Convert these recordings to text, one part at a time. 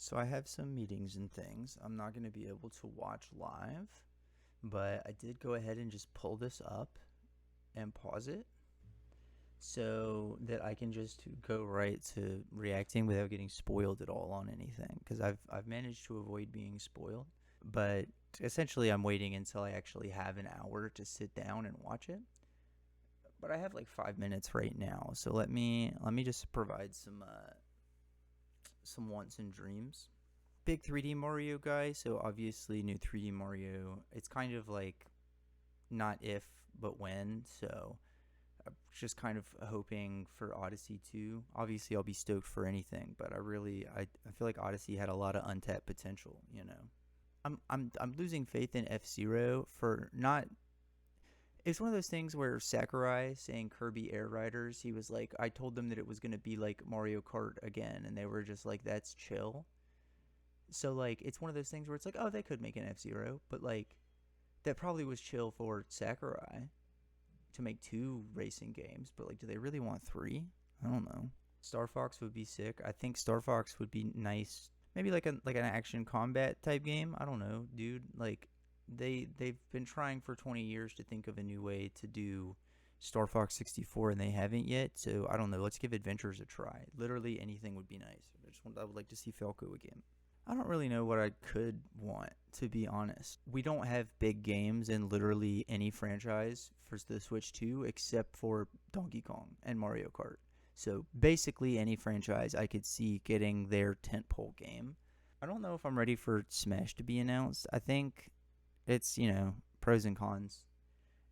So I have some meetings and things. I'm not going to be able to watch live, but I did go ahead and just pull this up and pause it so that I can just go right to reacting without getting spoiled at all on anything, because I've managed to avoid being spoiled. But essentially I'm waiting until I actually have an hour to sit down and watch it. But I have like 5 minutes right now, so let me just provide some wants and dreams. Big 3D Mario guy, so obviously new 3D Mario. It's kind of like not if but when, so I'm just kind of hoping for Odyssey 2. Obviously I'll be stoked for anything, but I feel like Odyssey had a lot of untapped potential, you know. I'm losing faith in F-Zero for not. It's one of those things where Sakurai saying Kirby Air Riders, he was like, I told them that it was going to be like Mario Kart again, and they were just like, that's chill. So, like, it's one of those things where it's like, oh, they could make an F-Zero, but, like, that probably was chill for Sakurai to make 2 racing games, but, like, do they really want 3? I don't know. Star Fox would be sick. I think Star Fox would be nice. Maybe like an action combat type game. I don't know, dude. Like, they've been trying for 20 years to think of a new way to do Star Fox 64, and they haven't yet. So I don't know. Let's give Adventures a try. Literally anything would be nice. I would like to see Falco again. I don't really know what I could want, to be honest. We don't have big games in literally any franchise for the Switch 2 except for Donkey Kong and Mario Kart. So basically any franchise I could see getting their tentpole game. I don't know if I'm ready for Smash to be announced. I think it's, pros and cons.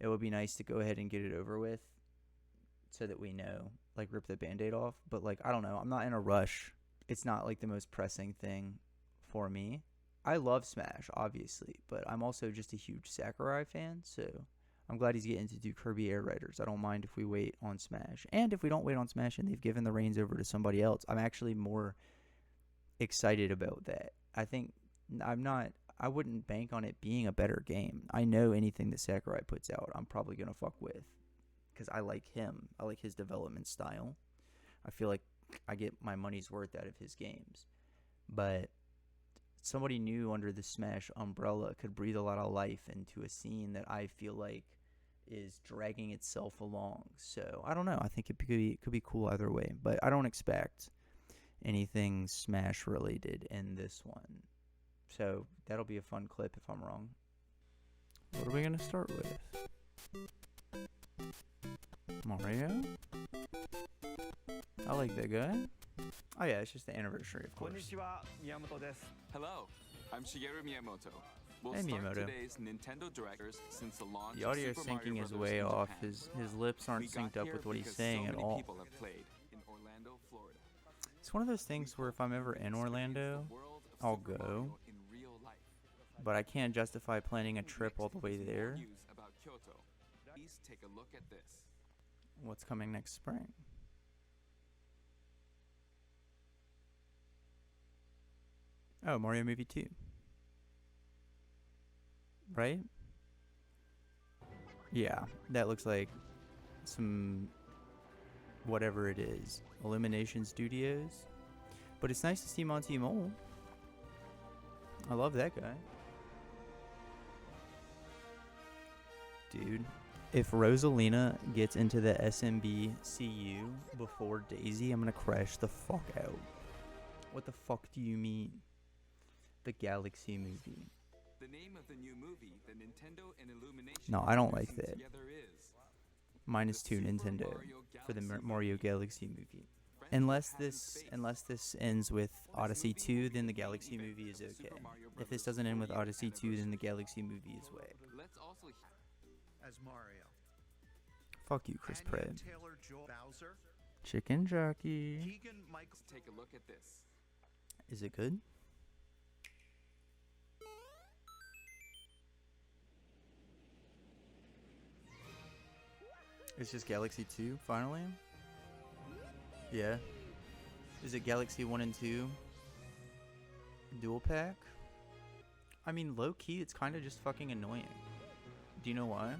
It would be nice to go ahead and get it over with so that we know, like, rip the Band-Aid off. But, like, I don't know. I'm not in a rush. It's not, like, the most pressing thing for me. I love Smash, obviously, but I'm also just a huge Sakurai fan, so I'm glad he's getting to do Kirby Air Riders. I don't mind if we wait on Smash. And if we don't wait on Smash and they've given the reins over to somebody else, I'm actually more excited about that. I wouldn't bank on it being a better game. I know anything that Sakurai puts out, I'm probably going to fuck with because I like him. I like his development style. I feel like I get my money's worth out of his games. But somebody new under the Smash umbrella could breathe a lot of life into a scene that I feel like is dragging itself along. So I don't know. I think it could be cool either way, but I don't expect anything Smash related in this one. So that'll be a fun clip if I'm wrong. What are we gonna start with? Mario? I like that guy. Oh yeah, it's just the anniversary, of course. Hello, I'm Shigeru Miyamoto. We'll Hey, start Miyamoto. today's Nintendo Directors since the launch The audio of Super Mario syncing is Bros. way in off. Japan. His lips aren't We got synced up here with what he's because saying so at many all. people have played in Orlando, Florida. It's one of those things where if I'm ever in Orlando, I'll go, but I can't justify planning a trip all the way there. About Kyoto. Please take a look at this. What's coming next spring? Oh, Mario Movie 2. Right? Yeah, that looks like some whatever it is. Illumination Studios. But it's nice to see Monty Mole. I love that guy. Dude, if Rosalina gets into the SMBCU before Daisy, I'm gonna crash the fuck out. What the fuck do you mean? The Galaxy movie. The name of the new movie, the Nintendo and Illumination. No, I don't like that. Together is -2 Nintendo for the Mario Galaxy movie. Unless this ends with Odyssey 2, then the Galaxy movie is okay. If this doesn't end with Odyssey 2, then the Galaxy movie is way. Let's also as Mario. Fuck you, Chris Pratt. Taylor-Joy Bowser. Chicken Jockey. Keegan-Michael. take a look at this. Is it good? It's just Galaxy 2, finally? Yeah. Is it Galaxy 1 and 2? Dual pack? I mean, low-key, it's kind of just fucking annoying. Do you know why?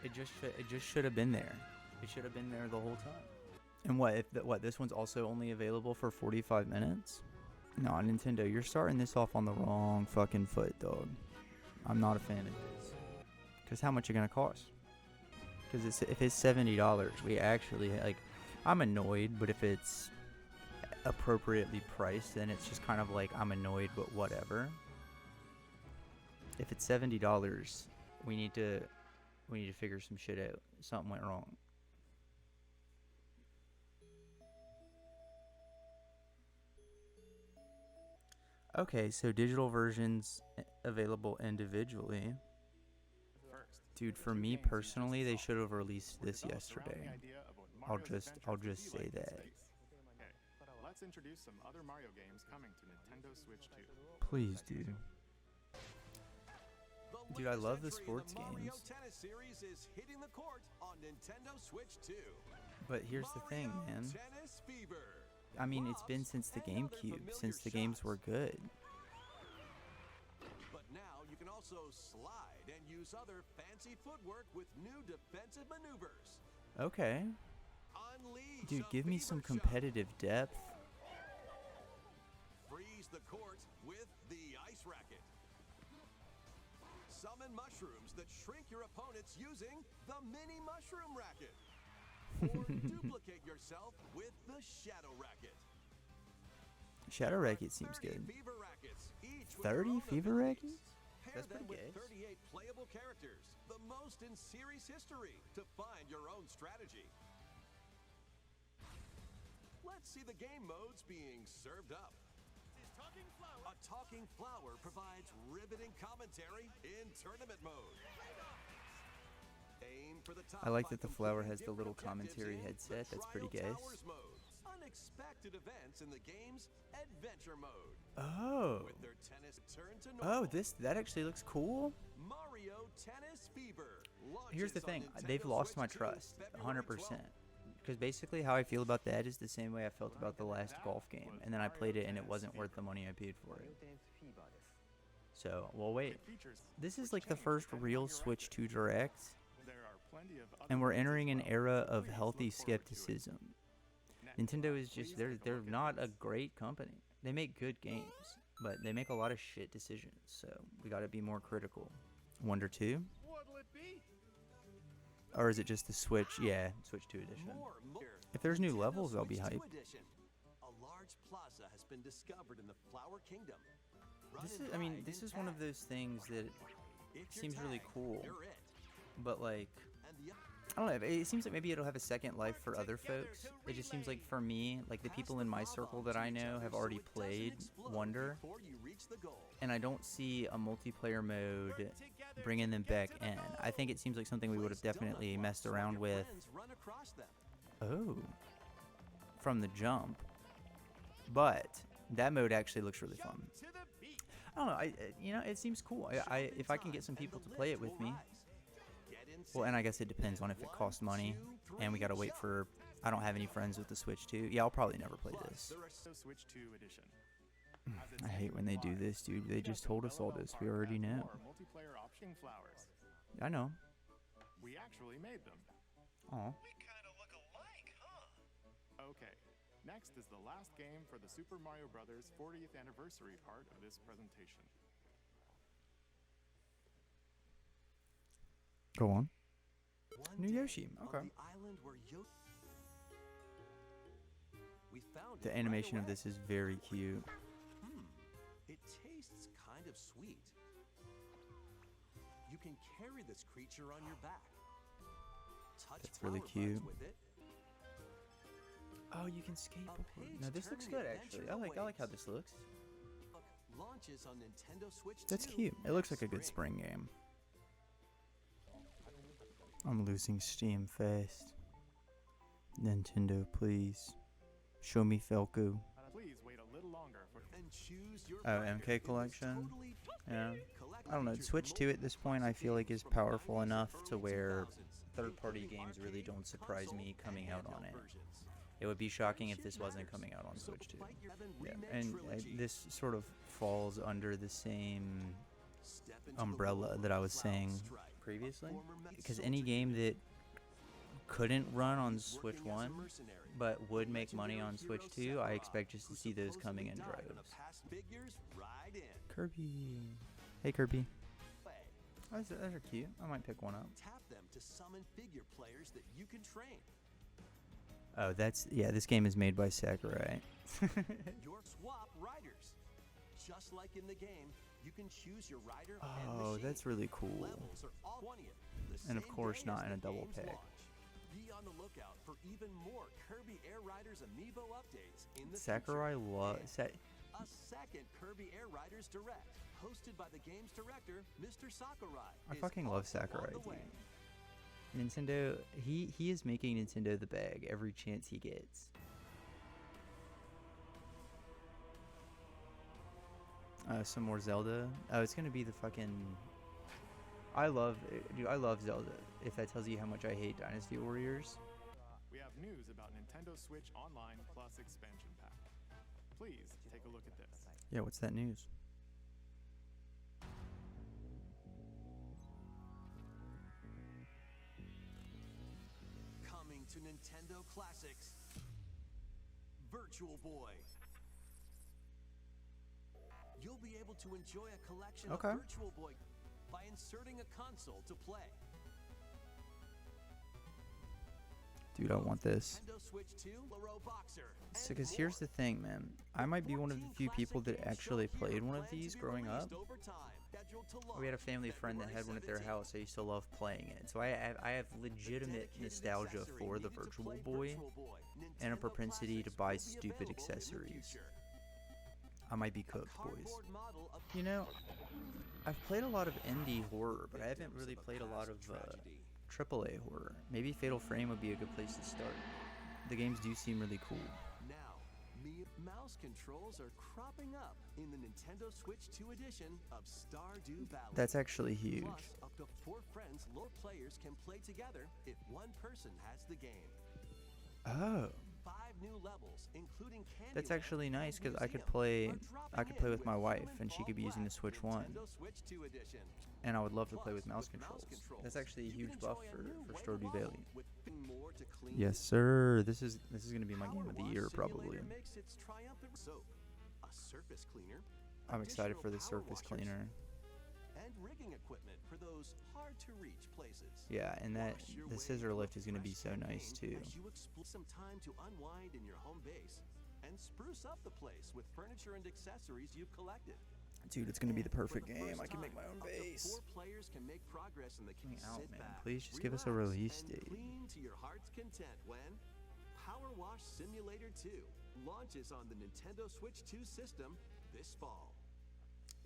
It just should have been there. It should have been there the whole time. And what this one's also only available for 45 minutes? No, Nintendo, you're starting this off on the wrong fucking foot, dog. I'm not a fan of this. Cause how much it gonna cost? Cause if it's $70, we actually like. I'm annoyed, but if it's appropriately priced, then it's just kind of like I'm annoyed, but whatever. If it's $70, we need to figure some shit out. Something went wrong. Okay, so digital versions available individually. Dude, for me personally, they should have released this yesterday. I'll just say that. Okay, let's introduce some other Mario games coming to Nintendo Switch 2. Please, dude. Dude, I love the sports games. Mario Tennis Series is hitting the court on Nintendo Switch 2. But here's the thing, man. Tennis Fever. I mean, it's been since the GameCube, since the games were good. But now you can also slide and use other fancy footwork with new defensive maneuvers. Okay. Unleash Dude, a give me fever some shot. competitive depth. Freeze the court with the ice racket. Summon mushrooms that shrink your opponents using the mini mushroom racket. Or duplicate yourself with the shadow racket. Shadow Racket seems 30 good. Fever rackets, each with 30 their own Fever abilities. Rackets? Pair That's them pretty with good. 38 playable characters, the most in series history, to find your own strategy. Let's see the game modes being served up. A talking flower provides riveting commentary in tournament mode. Aim for the top I like by that the flower has completing the little different commentary objectives in headset. the That's pretty Trial gas. Towers mode. Unexpected events in the game's adventure mode. Oh. With their tennis turn to normal. Oh, that actually looks cool. Mario Tennis Fever. Here's the launches on thing. They've Nintendo lost my Switch 2 trust. February 100%. 12th. Because basically how I feel about that is the same way I felt about the last golf game. And then I played it and it wasn't worth the money I paid for it. So, well, wait. It features This is quick like the change first depending real on your Switch actions. 2 Direct. There are plenty of other And we're games as entering an well, era so of please healthy look forward to it. skepticism. Next, Nintendo is please just take a they're look at not a this. great company. They make good games, but they make a lot of shit decisions. So we got to be more critical. Wonder 2? What'll it be? Or is it just the Switch? Yeah, Switch 2 edition. More. If there's new Nintendo levels, I'll be Switch 2 hyped. Edition. A large plaza has been discovered in the Flower Kingdom. Run This and is, I mean, hide this in is one of tag. those things that If you're seems really tagged, cool. You're it. But like, And the I don't know. It seems like maybe it'll have a second life for other folks. It just seems like for me, like the people in my circle that I know have already played Wonder, before you reach the goal. and I don't see a multiplayer mode bringing them back in. I think it seems like something we would have Place donut definitely blocks messed so around your with. friends run across them. Oh, from the jump. But that mode actually looks really fun. To the beat. I don't know. You know, it seems cool. If I can get some people to play it with me. Well, and I guess it depends on if it costs money, and we gotta wait for. I don't have any friends with the Switch 2. Yeah, I'll probably never play this. Nintendo Switch 2 edition. As its I hate when they do name this, dude. They implies, just the told us all LOL this. part We already has know. more multiplayer option flowers. I know. We actually made them. Oh. Okay. Next is the last game for the Super Mario Bros. 40th anniversary part of this presentation. Go on. One New day, Yoshi, on okay. the island where we found The it animation right of away. this is very cute. It tastes kind of sweet. You can carry this creature on your back. Touch That's really flower buds cute. with it. Oh, you can skateboard. page No, this looks turning good adventure actually. I like how awaits. this looks. Launches on Nintendo Switch That's 2 cute. It looks like next a good spring game. I'm losing steam fast. Nintendo, please. Show me Falco. Please wait a little longer for And choose your Oh, partner MK in this collection? totally Yeah. collect I don't know. features Switch 2 at this point I feel like is from the powerful 90s and enough to early where 2000s, third-party including games really arcade, don't surprise me console, coming and out on handheld it. versions. It would be shocking if Shit this wasn't matters. coming out on So Switch 2. fight your seven Yeah, remake and trilogy. this sort of falls under the same Step into the umbrella world that I of was Flower saying Strike. previously. former Met Because soldier any game unit. that couldn't run on He's Switch working as a 1 mercenary. but would make money Legendary on Switch hero 2, I Sephiroth, expect just to who see those coming in supposedly died on a droves. past figures right in. Kirby. Hey, Kirby. Play. Oh, those are cute. I might pick one up. Tap them to summon figure players that you can train. Oh, yeah, this game is made by Sakurai. Your swap riders. Just like in the game, you can choose your rider and Oh, machine. that's really cool. Levels are all 20th, the And of same course day not as in a the double game's pick. launch. Be on the lookout for even more Kirby Air Riders Amiibo updates in the Sakurai future. loves. And a second Kirby Air Riders Direct, hosted by the game's director, Mr. Sakurai. I is fucking love also on Sakurai, the dude. way. Nintendo, he is making Nintendo the bag every chance he gets. Some more Zelda. Oh, it's gonna be the fucking. I love Zelda. If that tells you how much I hate Dynasty Warriors. We have news about Nintendo Switch Online Plus expansion pack. Please take a look at this. Yeah, what's that news? Coming to Nintendo Classics, Virtual Boy. You'll be able to enjoy a collection Okay. of Virtual Boy by inserting a console to play. Dude, I want this. Nintendo Switch 2, Laro Boxer. So, and because here's more. the thing, man. I might be one of the 14 few people classic that games actually shown played here one of plan to these be growing up. released over time. Scheduled to We had a launch family friend that had one at their February house. I used to love playing it. So I have 17th. legitimate Dedicated nostalgia accessory for the needed to Virtual play Boy Virtual Boy. and a Nintendo propensity to Classics buy will be stupid available in the accessories. future. I might be A cooked, boys. cardboard model of You know, I've played a lot of indie horror, but I haven't really played a lot of tragedy. AAA horror. Maybe Fatal Frame would be a good place to start. The games do seem really cool. Now, mouse controls are cropping up in the Nintendo Switch 2 edition of Stardew Valley. That's actually huge. Plus, up to 4 friends, players can play together if one person has the game. Oh, 5 new levels, including Candyland that's actually nice and because I could Museum, play. are I dropping could play in with my Full wife, and and she Fall could be using the Flat Switch 1, Nintendo Switch 2 edition. and I would love to play Plus, with mouse with mouse controls. controls, That's actually a you huge can buff enjoy a new for Wang Stardew Waddle Valley. with more to clean. Yes, sir. This is gonna be my Power game of the Wash year Simulator probably. makes its triumphant soap, a surface cleaner, I'm excited additional for the power surface washers, cleaner. and rigging equipment for those hard to reach places. Yeah, and that Wash your the way scissor to a lift is gonna be fresh so nice campaign too. As you explore some time to unwind in your home base and spruce up the place with furniture and accessories you've collected. Dude, it's gonna be the And for perfect the game. first I can make time, my own up to base. 4 players can make progress in the Get me game. out, Sit man. back, Please just give us a relax, release and date. clean to your heart's content when Power Wash Simulator 2 launches on the Nintendo Switch 2 system this fall.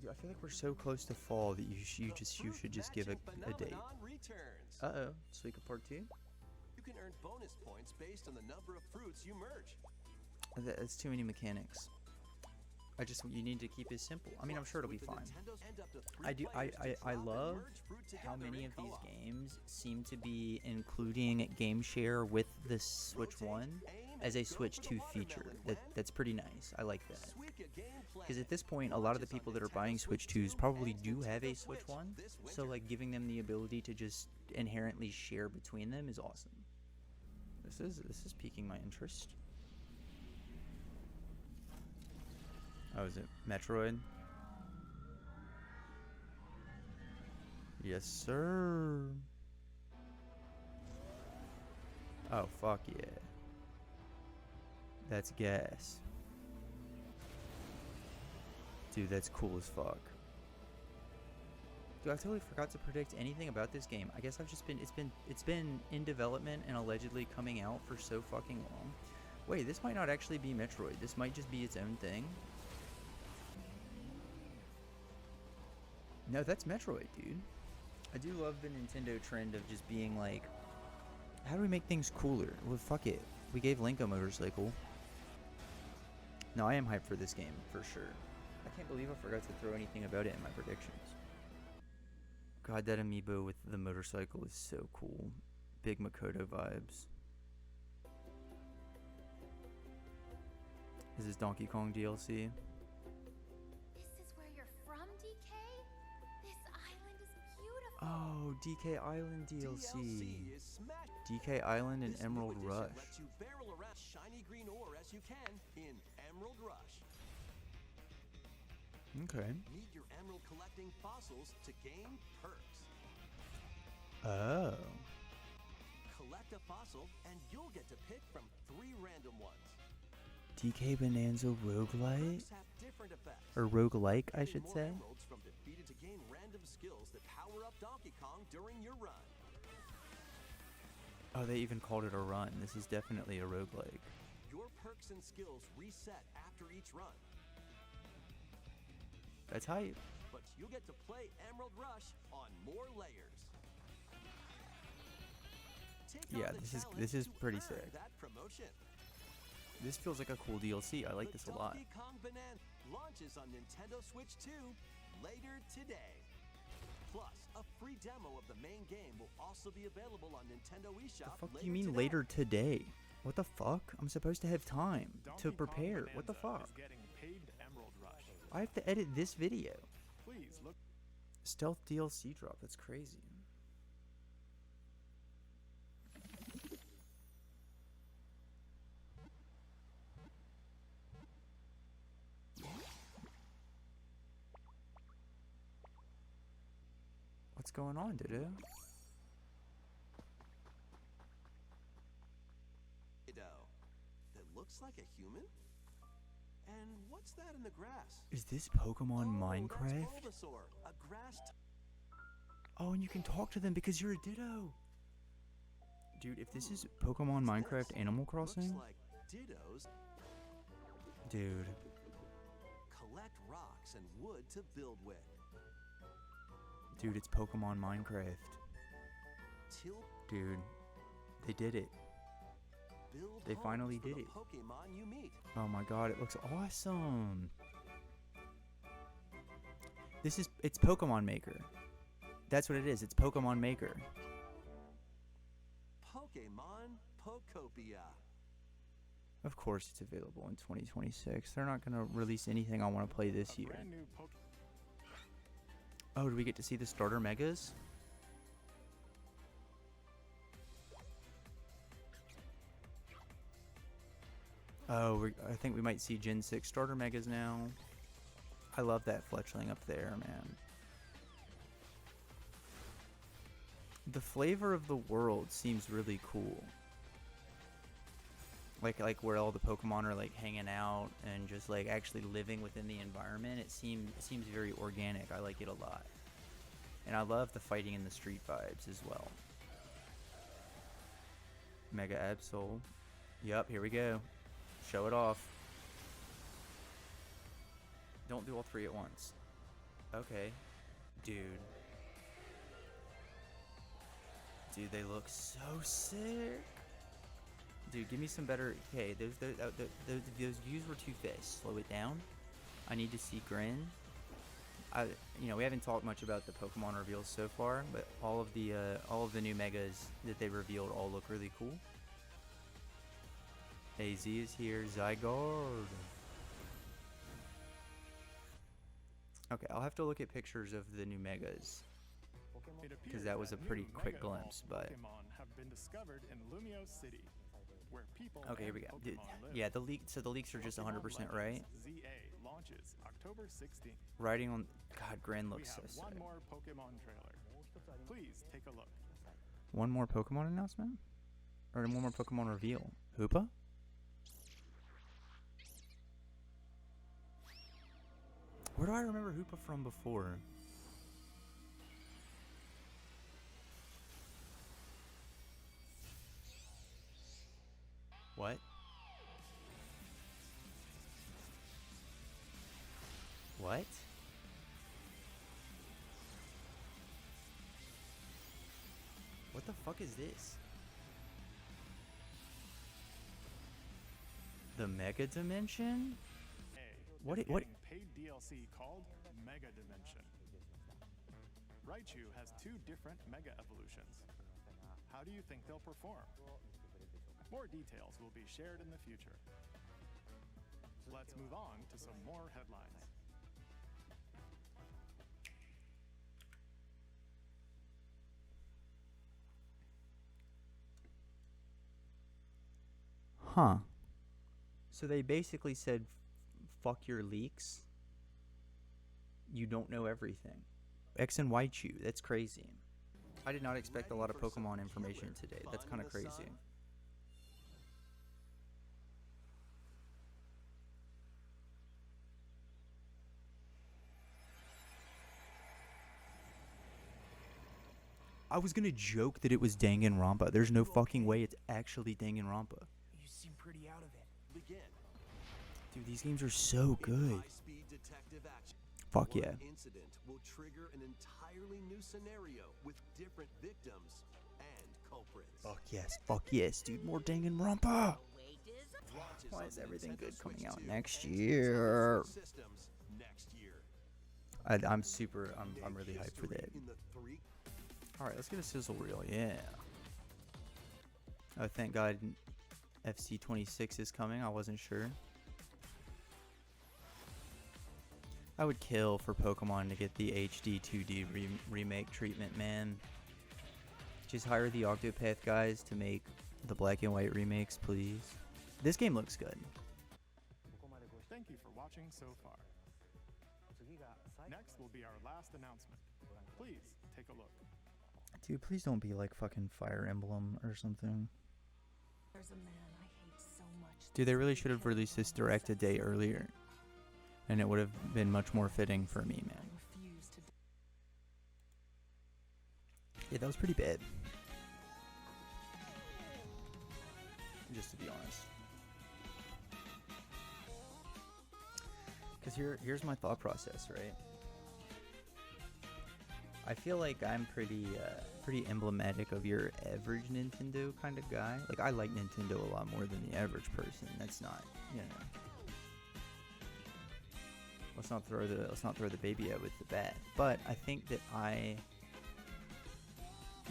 Dude, I feel like we're so close to fall that you The should fruit just give a matching date. phenomenon returns. Uh-oh, Suika Part 2? You can earn bonus points based on the number of fruits you merge. That's too many mechanics. You need to keep it simple. I mean, I'm sure it'll be With the fine. Nintendo's and up to 3 I do. players to I drop and love merge fruit how together many in of these co-op. games seem to be including game share with the Switch Rotate, 1 aim, as and a go Switch for the 2 feature. watermelon when That's pretty nice. I like that. Suika gameplay Because at this point, a lot of the launches on people that are Nintendo buying Switch Switch 2s 2 probably and do have a Nintendo Switch 1. this So, winter. like, giving them the ability to just inherently share between them is awesome. This is piquing my interest. Oh, is it Metroid? Yes, sir. Oh, fuck yeah. That's gas. Dude, that's cool as fuck. Dude, I totally forgot to predict anything about this game. I guess I've just been it's been in development and allegedly coming out for so fucking long. Wait, this might not actually be Metroid. This might just be its own thing. No, that's Metroid, dude. I do love the Nintendo trend of just being like, how do we make things cooler? Well, fuck it. We gave Link a motorcycle. No, I am hyped for this game, for sure. I can't believe I forgot to throw anything about it in my predictions. God, that amiibo with the motorcycle is so cool. Big Makoto vibes. Is this Donkey Kong DLC? This is where you're from, DK? This island is beautiful. Oh, DK Island DLC. DLC is smash. DK Island and This new Emerald edition Rush. lets you barrel around shiny green ore as you can in Emerald Rush. Okay. Meet your emerald collecting fossils to gain perks. Oh. Collect a fossil and you'll get to pick from 3 random ones. DK Bonanza roguelite? Perks have different effects. Or roguelike, I Getting should more say. emeralds from defeated to gain random skills that power up Donkey Kong during your run. Oh, they even called it a run. This is definitely a roguelike. Your perks and skills reset after each run, That's hype. but you get to play Emerald Rush on more layers. Take on Yeah, the this is challenge to pretty earn sick. That promotion. This feels like a cool DLC. I like The this a lot. Donkey Kong Bonanza launches on Nintendo Switch 2 later today. Plus, a free demo of the main game will also be available on Nintendo eShop. The fuck do later you mean today. later today? What the fuck? I'm supposed to have time Donkey to Kong prepare. What the Bonanza fuck? is getting paid Emerald Rush. I have to edit this video. Please look. Stealth DLC drop. That's crazy. What's going on, Dudu? That looks like a human? And what's that in the grass? Is this Pokemon Oh, Minecraft? That's Bulbasaur, a grass Oh, and you can talk to them because you're a Ditto. Dude, if this is Pokemon Minecraft Animal Crossing, Looks like dittos. dude, Collect rocks and wood to build with. dude, it's Pokemon Minecraft. Till Dude, they did it. build They homes finally for did the it. Pokemon you meet. Oh my god, it looks awesome. It's Pokemon Maker. That's what it is. It's Pokemon Maker. Pokemon Pokopia. Of course it's available in 2026. They're not going to release anything I want to play this A year. brand new Poke. Oh, did we get to see the starter megas? Oh, I think we might see Gen 6 starter megas now. I love that fletchling up there, man. The flavor of the world seems really cool. Like where all the Pokemon are like hanging out and just like actually living within the environment. It seems very organic. I like it a lot. And I love the fighting in the street vibes as well. Mega Absol. Yup, here we go. Show it off. Don't do all three at once. Okay. Dude. Dude, they look so sick. Dude, give me some better... Okay, those views were too fast. Slow it down. I need to see Grin. We haven't talked much about the Pokemon reveals so far, but all of the new megas that they revealed all look really cool. AZ is here. Zygarde. Okay, I'll have to look at pictures of the new megas. It appears Because that was a new pretty quick Mega glimpse, Evolved but... Pokemon have been discovered in Lumio City, where people Okay, here and we go. Pokemon live. Yeah, the leak. So the leaks are just 100% Pokemon right. Legends ZA launches October 16th. Writing on... God, Grin We looks so have sick. one more Pokemon trailer. Please take a look. One more Pokemon announcement? Or one more Pokemon reveal? Hoopa? Where do I remember Hoopa from before? What? What? What the fuck is this? The Mega Dimension? What is it- what- getting paid DLC called Mega Dimension. Raichu has 2 different Mega Evolutions. How do you think they'll perform? More details will be shared in the future. Let's move on to some more headlines. Huh. So they basically said, fuck your leaks. You don't know everything. X and Y Chew. That's crazy. I did not expect a lot of Pokemon information today. That's kind of crazy. I was gonna joke that it was Danganronpa. There's no fucking way it's actually Danganronpa. You seem pretty out of it. Begin. Dude, these games are so good. High-speed detective action. Fuck yeah. One incident will trigger an entirely new scenario with different victims and culprits. Fuck yes, dude. More Danganronpa. Launches Why on is everything Nintendo good coming Switch out 2 next and year? systems next year. I'm really Make hyped for history that. in the three Alright, let's get a sizzle reel, yeah. Oh, thank God FC26 is coming. I wasn't sure. I would kill for Pokemon to get the HD 2D remake treatment, man. Just hire the Octopath guys to make the black and white remakes, please. This game looks good. Thank you for watching so far. Next will be our last announcement. Please take a look. Dude, please don't be like fucking Fire Emblem or something. There's a man I hate so much. Dude, they really should have released this direct a day earlier. And it would have been much more fitting for me, man. I refuse to. Yeah, that was pretty bad. Just to be honest. Because here's my thought process, right? I feel like I'm pretty emblematic of your average Nintendo kind of guy. Like, I like Nintendo a lot more than the average person. That's not, you know. Let's not throw the baby out with the bath. But I think that I'm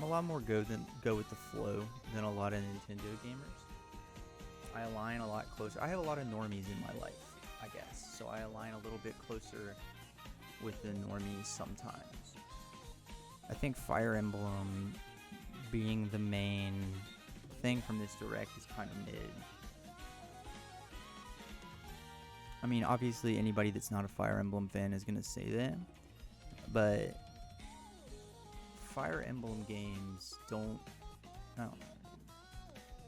a lot more go with the flow than a lot of Nintendo gamers. I align a lot closer. I have a lot of normies in my life, I guess. So I align a little bit closer with the normies sometimes. I think Fire Emblem being the main thing from this direct is kind of mid. I mean, obviously anybody that's not a Fire Emblem fan is going to say that, but Fire Emblem games I don't know.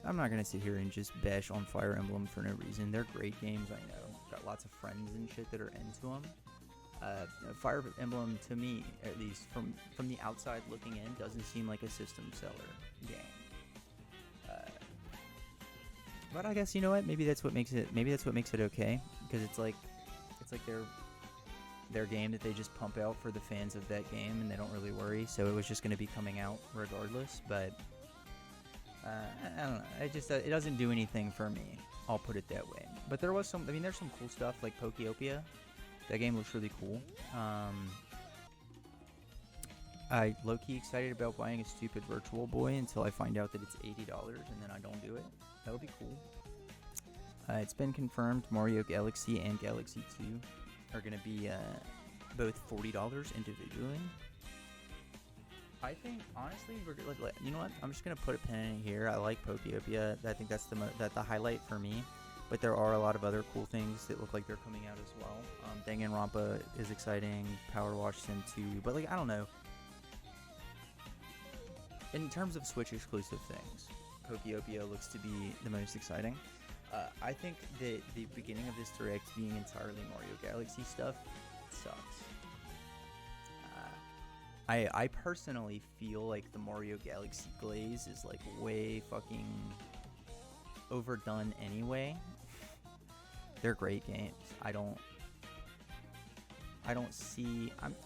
I'm not going to sit here and just bash on Fire Emblem for no reason. They're great games, I know. Got lots of friends and shit that are into them. Fire Emblem, to me, at least from the outside looking in, doesn't seem like a system seller game. But I guess, you know what? Maybe that's what makes it okay, because it's like their game that they just pump out for the fans of that game, and they don't really worry. So it was just going to be coming out regardless. But I don't know. It doesn't do anything for me. I'll put it that way. But there was some. I mean, there's some cool stuff like Pokeopia. That game looks really cool. I low-key excited about buying a stupid Virtual Boy until I find out that it's $80 and then I don't do it. That'll be cool. It's been confirmed Mario Galaxy and Galaxy 2 are going to be both $40 individually. I think, honestly, you know what? I'm just going to put a pin in here. I like Pokeopia. I think that's the highlight for me. But there are a lot of other cool things that look like they're coming out as well. Danganronpa is exciting. Power Wash Sim 2. But, like, I don't know. In terms of Switch exclusive things, Pokeopia looks to be the most exciting. I think that the beginning of this direct being entirely Mario Galaxy stuff sucks. I personally feel like the Mario Galaxy glaze is like way fucking overdone anyway. They're great games. I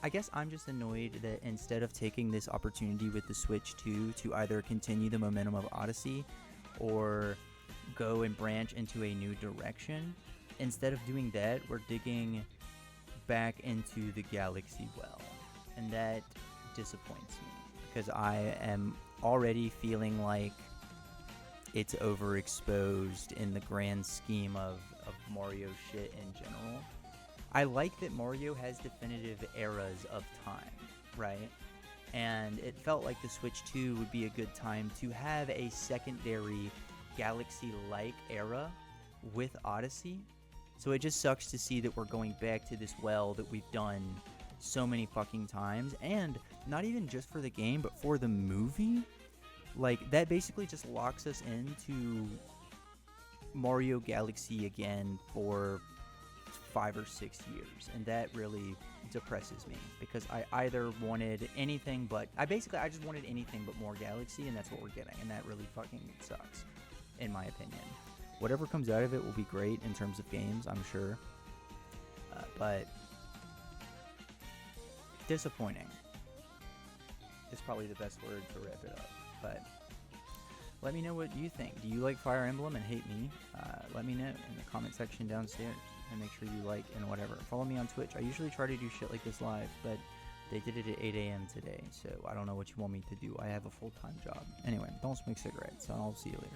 guess I'm just annoyed that instead of taking this opportunity with the Switch 2 to either continue the momentum of Odyssey or go and branch into a new direction, instead of doing that, we're digging back into the Galaxy well. And that disappoints me because I am already feeling like it's overexposed in the grand scheme of Mario shit in general. I like that Mario has definitive eras of time, right? And it felt like the Switch 2 would be a good time to have a secondary Galaxy-like era with Odyssey. So it just sucks to see that we're going back to this well that we've done so many fucking times, and not even just for the game, but for the movie. Like, that basically just locks us into Mario Galaxy again for 5 or 6 years, and that really depresses me, because I either wanted anything but I just wanted anything but more Galaxy, and that's what we're getting, and that really fucking sucks, in my opinion. Whatever comes out of it will be great in terms of games, I'm sure, but disappointing is probably the best word to wrap it up. But let me know what you think. Do you like Fire Emblem and hate me? Let me know in the comment section downstairs, and make sure you like and whatever. Follow me on Twitch. I usually try to do shit like this live, but they did it at 8 a.m. today, so I don't know what you want me to do. I have a full-time job. Anyway, don't smoke cigarettes, so I'll see you later.